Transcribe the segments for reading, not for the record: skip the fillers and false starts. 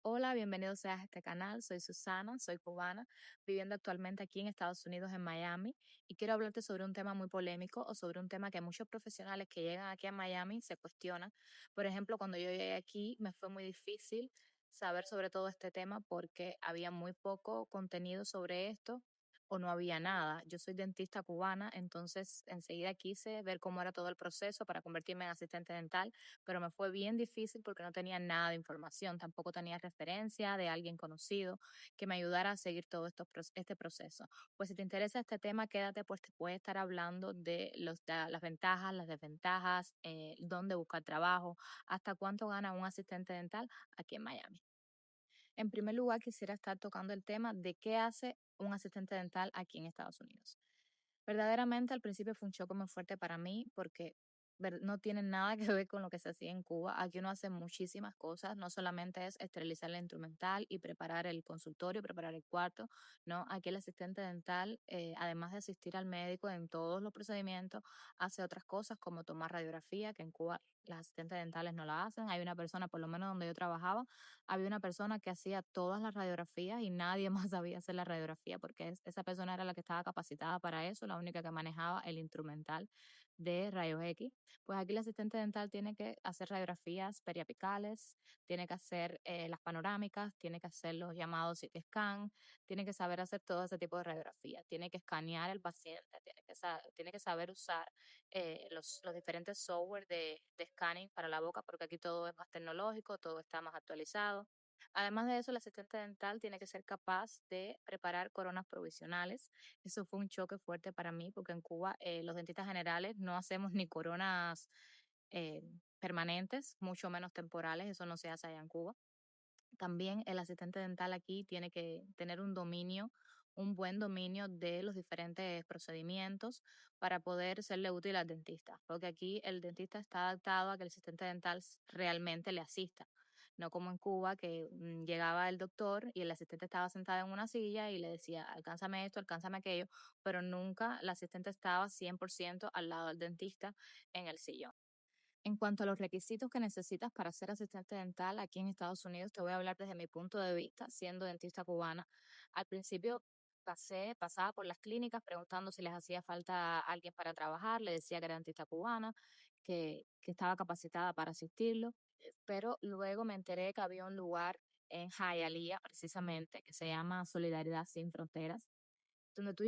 Hola, bienvenidos seas a este canal. Soy Susana, soy cubana, viviendo actualmente aquí en Estados Unidos, en Miami, y quiero hablarte sobre un tema muy polémico o sobre un tema que muchos profesionales que llegan aquí a Miami se cuestionan. Por ejemplo, cuando yo llegué aquí, me fue muy difícil saber sobre todo este tema porque había muy poco contenido sobre esto o no había nada. Yo soy dentista cubana, entonces enseguida quise ver cómo era todo el proceso para convertirme en asistente dental, pero me fue bien difícil porque no tenía nada de información, tampoco tenía referencia de alguien conocido que me ayudara a seguir todo este proceso. Pues si te interesa este tema, quédate, pues te puede estar hablando de las ventajas, las desventajas, dónde buscar trabajo, hasta cuánto gana un asistente dental aquí en Miami. En primer lugar, quisiera estar tocando el tema de qué hace un asistente dental aquí en Estados Unidos. Verdaderamente al principio fue un choque muy fuerte para mí porque no tiene nada que ver con lo que se hacía en Cuba. Aquí uno hace muchísimas cosas, no solamente es esterilizar el instrumental y preparar el consultorio, preparar el cuarto, no, aquí el asistente dental, además de asistir al médico en todos los procedimientos, hace otras cosas como tomar radiografía, que en Cuba las asistentes dentales no la hacen. Hay una persona, por lo menos donde yo trabajaba, había una persona que hacía todas las radiografías y nadie más sabía hacer la radiografía porque esa persona era la que estaba capacitada para eso, la única que manejaba el instrumental de rayos X. Pues aquí el asistente dental tiene que hacer radiografías periapicales, tiene que hacer las panorámicas, tiene que hacer los llamados CT scan, tiene que saber hacer todo ese tipo de radiografía, tiene que escanear al paciente, tiene que saber usar los diferentes software de scanning para la boca, porque aquí todo es más tecnológico, todo está más actualizado. Además de eso, el asistente dental tiene que ser capaz de preparar coronas provisionales. Eso fue un choque fuerte para mí, porque en Cuba los dentistas generales no hacemos ni coronas eh, permanentes, mucho menos temporales, eso no se hace allá en Cuba. También el asistente dental aquí tiene que tener un buen dominio de los diferentes procedimientos para poder serle útil al dentista, porque aquí el dentista está adaptado a que el asistente dental realmente le asista, no como en Cuba que llegaba el doctor y el asistente estaba sentado en una silla y le decía, alcánzame esto, alcánzame aquello, pero nunca el asistente estaba 100% al lado del dentista en el sillón. En cuanto a los requisitos que necesitas para ser asistente dental aquí en Estados Unidos, te voy a hablar desde mi punto de vista, siendo dentista cubana. Al principio pasaba por las clínicas preguntando si les hacía falta alguien para trabajar, le decía que era dentista cubana, que estaba capacitada para asistirlo, pero luego me enteré que había un lugar en Hialeah, precisamente, que se llama Solidaridad Sin Fronteras, donde tú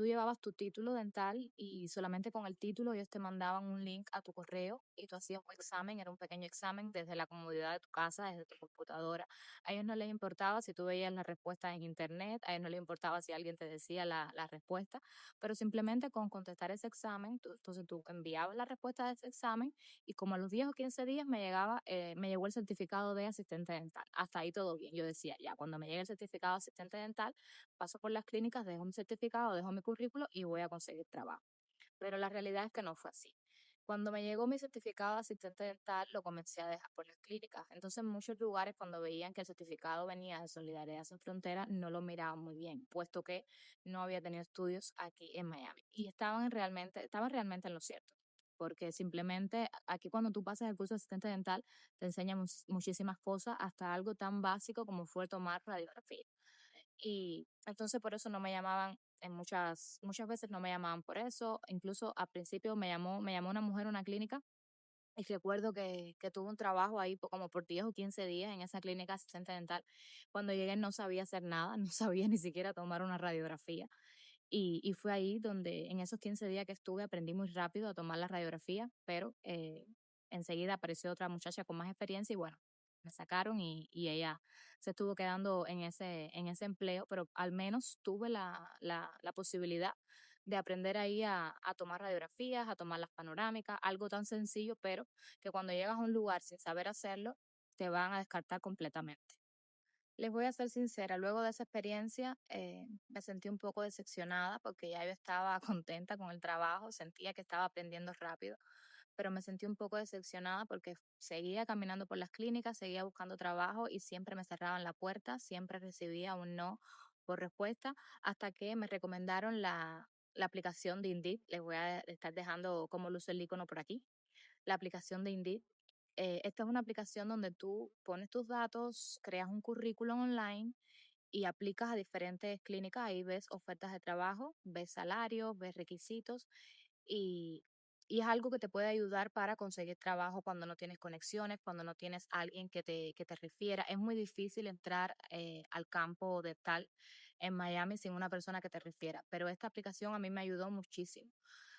llevabas tu título dental y solamente con el título ellos te mandaban un link a tu correo y tú hacías un examen, era un pequeño examen desde la comodidad de tu casa, desde tu computadora. A ellos no les importaba si tú veías la respuesta en internet, a ellos no les importaba si alguien te decía la respuesta, pero simplemente con contestar ese examen, entonces tú enviabas la respuesta de ese examen y como a los 10 o 15 días me llegó el certificado de asistente dental. Hasta ahí todo bien. Yo decía, ya, cuando me llegue el certificado de asistente dental, paso por las clínicas, dejo mi certificado, dejo mi currículo y voy a conseguir trabajo. Pero la realidad es que no fue así. Cuando me llegó mi certificado de asistente dental, lo comencé a dejar por las clínicas. Entonces, en muchos lugares, cuando veían que el certificado venía de Solidaridad Sin Fronteras, no lo miraban muy bien, puesto que no había tenido estudios aquí en Miami. Y estaban realmente en lo cierto. Porque simplemente aquí cuando tú pasas el curso de asistente dental, te enseñan muchísimas cosas, hasta algo tan básico como fue tomar radiografía. Y entonces por eso no me llamaban, muchas veces no me llamaban por eso. Incluso al principio me llamó una mujer a una clínica y recuerdo que tuve un trabajo ahí como por 10 o 15 días en esa clínica asistente dental. Cuando llegué no sabía hacer nada, no sabía ni siquiera tomar una radiografía. Y fue ahí donde en esos 15 días que estuve aprendí muy rápido a tomar la radiografía, pero enseguida apareció otra muchacha con más experiencia y bueno, me sacaron y ella se estuvo quedando en ese empleo, pero al menos tuve la posibilidad de aprender ahí a tomar radiografías, a tomar las panorámicas, algo tan sencillo, pero que cuando llegas a un lugar sin saber hacerlo, te van a descartar completamente. Les voy a ser sincera, luego de esa experiencia me sentí un poco decepcionada porque ya yo estaba contenta con el trabajo, sentía que estaba aprendiendo rápido, pero me sentí un poco decepcionada porque seguía caminando por las clínicas, seguía buscando trabajo y siempre me cerraban la puerta, siempre recibía un no por respuesta, hasta que me recomendaron la aplicación de Indeed. Les voy a estar dejando como luce el icono por aquí, la aplicación de Indeed. Esta es una aplicación donde tú pones tus datos, creas un currículum online y aplicas a diferentes clínicas. Ahí ves ofertas de trabajo, ves salarios, ves requisitos y, y es algo que te puede ayudar para conseguir trabajo cuando no tienes conexiones, cuando no tienes alguien que te refiera. Es muy difícil entrar al campo de tal en Miami sin una persona que te refiera, pero esta aplicación a mí me ayudó muchísimo.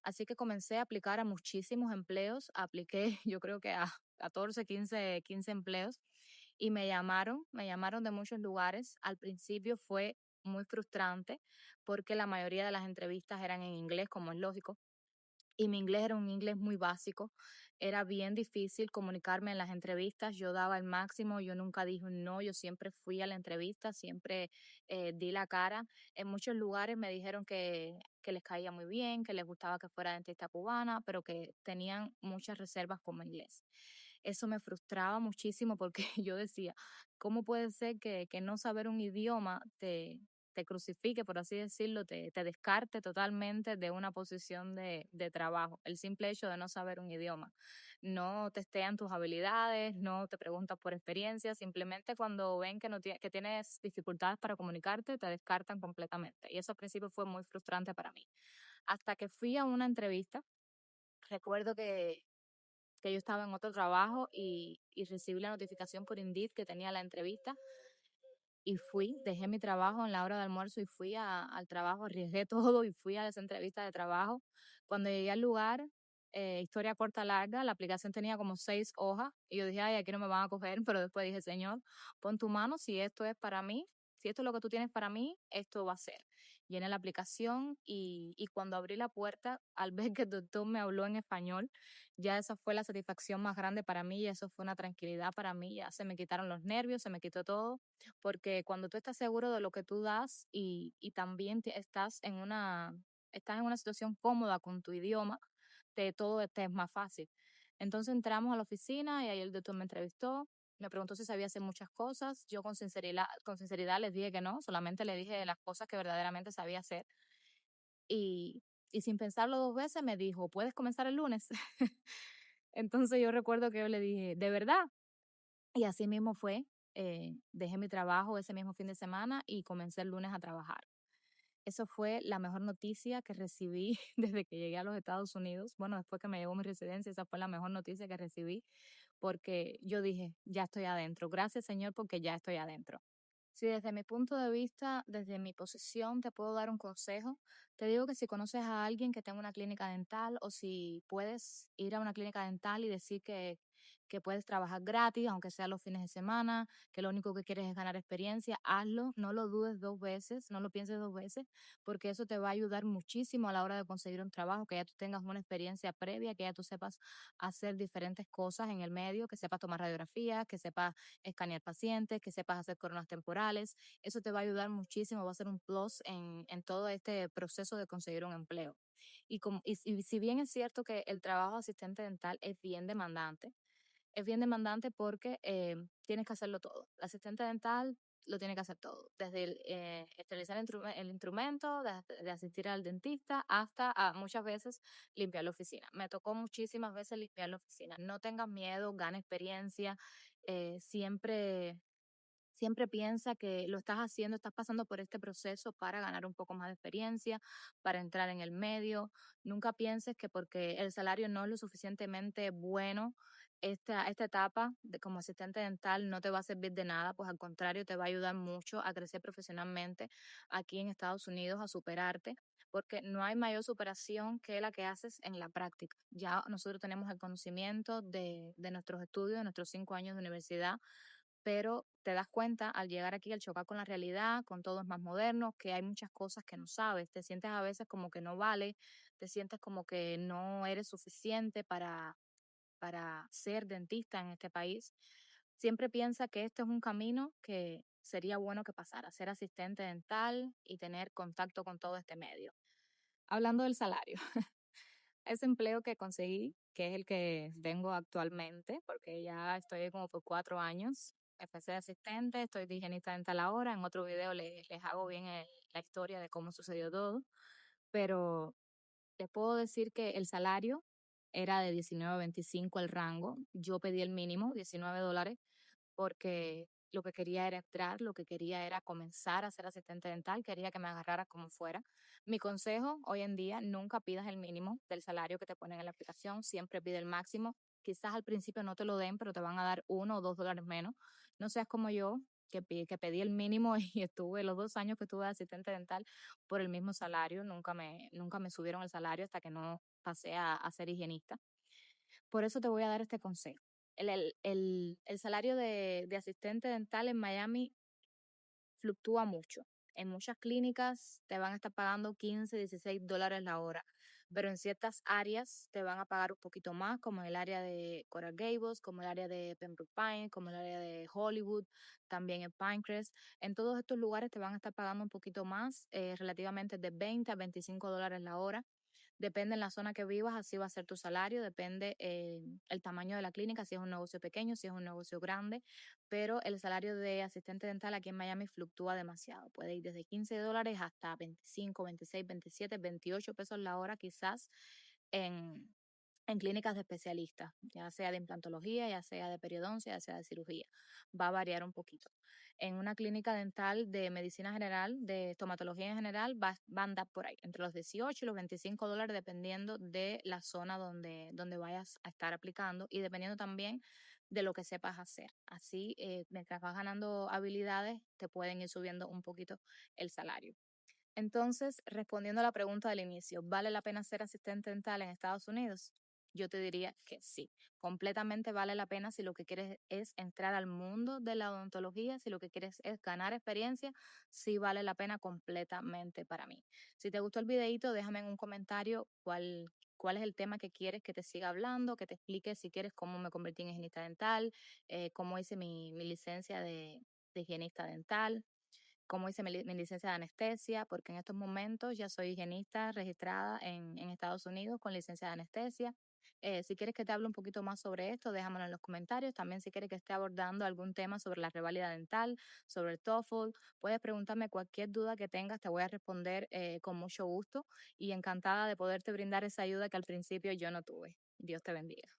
Así que comencé a aplicar a muchísimos empleos, apliqué yo creo que a 14, 15 empleos y me llamaron de muchos lugares. Al principio fue muy frustrante porque la mayoría de las entrevistas eran en inglés, como es lógico, y mi inglés era un inglés muy básico. Era bien difícil comunicarme en las entrevistas. Yo daba el máximo, yo nunca dije un no, yo siempre fui a la entrevista, siempre di la cara. En muchos lugares me dijeron que les caía muy bien, que les gustaba que fuera dentista cubana, pero que tenían muchas reservas como inglés. Eso me frustraba muchísimo porque yo decía, ¿cómo puede ser que no saber un idioma te crucifique, por así decirlo, te descarte totalmente de una posición de trabajo? El simple hecho de no saber un idioma. No testean tus habilidades, no te preguntan por experiencia, simplemente cuando ven que, no que tienes dificultades para comunicarte, te descartan completamente. Y eso al principio fue muy frustrante para mí. Hasta que fui a una entrevista, recuerdo que yo estaba en otro trabajo y recibí la notificación por Indeed que tenía la entrevista y fui, dejé mi trabajo en la hora de almuerzo y fui al trabajo, arriesgué todo y fui a esa entrevista de trabajo. Cuando llegué al lugar, historia corta, larga, la aplicación tenía como 6 hojas y yo dije, ay, aquí no me van a coger, pero después dije, Señor, pon tu mano, si esto es para mí, si esto es lo que tú tienes para mí, esto va a ser. Llené la aplicación y cuando abrí la puerta, al ver que el doctor me habló en español, ya esa fue la satisfacción más grande para mí y eso fue una tranquilidad para mí, ya se me quitaron los nervios, se me quitó todo porque cuando tú estás seguro de lo que tú das y también estás en una situación cómoda con tu idioma, todo te es más fácil. Entonces entramos a la oficina y ahí el doctor me entrevistó, me preguntó si sabía hacer muchas cosas, yo con sinceridad les dije que no, solamente le dije las cosas que verdaderamente sabía hacer y, y sin pensarlo 2 veces me dijo, ¿puedes comenzar el lunes? Entonces yo recuerdo que yo le dije, ¿de verdad? Y así mismo fue, dejé mi trabajo ese mismo fin de semana y comencé el lunes a trabajar. Eso fue la mejor noticia que recibí desde que llegué a los Estados Unidos. Bueno, después que me llegó mi residencia, esa fue la mejor noticia que recibí porque yo dije, ya estoy adentro. Gracias, Señor, porque ya estoy adentro. Si desde mi punto de vista, desde mi posición, te puedo dar un consejo, te digo que si conoces a alguien que tenga una clínica dental o si puedes ir a una clínica dental y decir que puedes trabajar gratis, aunque sea los fines de semana, que lo único que quieres es ganar experiencia, hazlo, no lo dudes 2 veces, no lo pienses 2 veces, porque eso te va a ayudar muchísimo a la hora de conseguir un trabajo, que ya tú tengas una experiencia previa, que ya tú sepas hacer diferentes cosas en el medio, que sepas tomar radiografías, que sepas escanear pacientes, que sepas hacer coronas temporales. Eso te va a ayudar muchísimo, va a ser un plus en todo este proceso de conseguir un empleo. Y si bien es cierto que el trabajo de asistente dental es bien demandante porque tienes que hacerlo todo. El asistente dental lo tiene que hacer todo, desde esterilizar el instrumento, de asistir al dentista, hasta muchas veces limpiar la oficina. Me tocó muchísimas veces limpiar la oficina. No tengas miedo, gana experiencia, siempre siempre piensa que lo estás haciendo, estás pasando por este proceso para ganar un poco más de experiencia, para entrar en el medio. Nunca pienses que porque el salario no es lo suficientemente bueno, esta etapa como asistente dental no te va a servir de nada, pues al contrario, te va a ayudar mucho a crecer profesionalmente aquí en Estados Unidos, a superarte, porque no hay mayor superación que la que haces en la práctica. Ya nosotros tenemos el conocimiento de nuestros estudios, de nuestros 5 años de universidad, pero te das cuenta al llegar aquí, al chocar con la realidad, con todo es más moderno, que hay muchas cosas que no sabes, te sientes a veces como que no vale, te sientes como que no eres suficiente para ser dentista en este país. Siempre piensa que este es un camino que sería bueno que pasara, ser asistente dental y tener contacto con todo este medio. Hablando del salario, ese empleo que conseguí, que es el que tengo actualmente, porque ya estoy como por 4 años. Empecé de asistente, estoy de higienista dental ahora. En otro video les hago bien la historia de cómo sucedió todo. Pero te puedo decir que el salario era de 19.25 el rango. Yo pedí el mínimo, $19, porque lo que quería era entrar, lo que quería era comenzar a ser asistente dental, quería que me agarrara como fuera. Mi consejo hoy en día, nunca pidas el mínimo del salario que te ponen en la aplicación, siempre pide el máximo. Quizás al principio no te lo den, pero te van a dar $1 o $2 menos. No seas como yo, que pedí el mínimo y estuve los 2 años que estuve de asistente dental por el mismo salario, nunca me subieron el salario hasta que no pasé a ser higienista. Por eso te voy a dar este consejo. El salario de asistente dental en Miami fluctúa mucho. En muchas clínicas te van a estar pagando 15, $16 la hora, pero en ciertas áreas te van a pagar un poquito más, como en el área de Coral Gables, como el área de Pembroke Pines, como el área de Hollywood, también en Pinecrest. En todos estos lugares te van a estar pagando un poquito más, relativamente de 20 a $25 la hora. Depende en la zona que vivas, así va a ser tu salario, depende el tamaño de la clínica, si es un negocio pequeño, si es un negocio grande, pero el salario de asistente dental aquí en Miami fluctúa demasiado. Puede ir desde $15 hasta 25, 26, 27, $28 la hora quizás en, en clínicas de especialistas, ya sea de implantología, ya sea de periodoncia, ya sea de cirugía. Va a variar un poquito. En una clínica dental de medicina general, de estomatología en general, va a andar por ahí, entre los 18 y los $25, dependiendo de la zona donde vayas a estar aplicando y dependiendo también de lo que sepas hacer. Así, mientras vas ganando habilidades, te pueden ir subiendo un poquito el salario. Entonces, respondiendo a la pregunta del inicio, ¿vale la pena ser asistente dental en Estados Unidos? Yo te diría que sí, completamente vale la pena si lo que quieres es entrar al mundo de la odontología, si lo que quieres es ganar experiencia, sí vale la pena completamente para mí. Si te gustó el videito, déjame en un comentario cuál es el tema que quieres que te siga hablando, que te explique si quieres cómo me convertí en higienista dental, cómo hice mi licencia de higienista dental, cómo hice mi licencia de anestesia, porque en estos momentos ya soy higienista registrada en Estados Unidos con licencia de anestesia. Si quieres que te hable un poquito más sobre esto, déjamelo en los comentarios. También si quieres que esté abordando algún tema sobre la reválida dental, sobre el TOEFL, puedes preguntarme cualquier duda que tengas, te voy a responder con mucho gusto y encantada de poderte brindar esa ayuda que al principio yo no tuve. Dios te bendiga.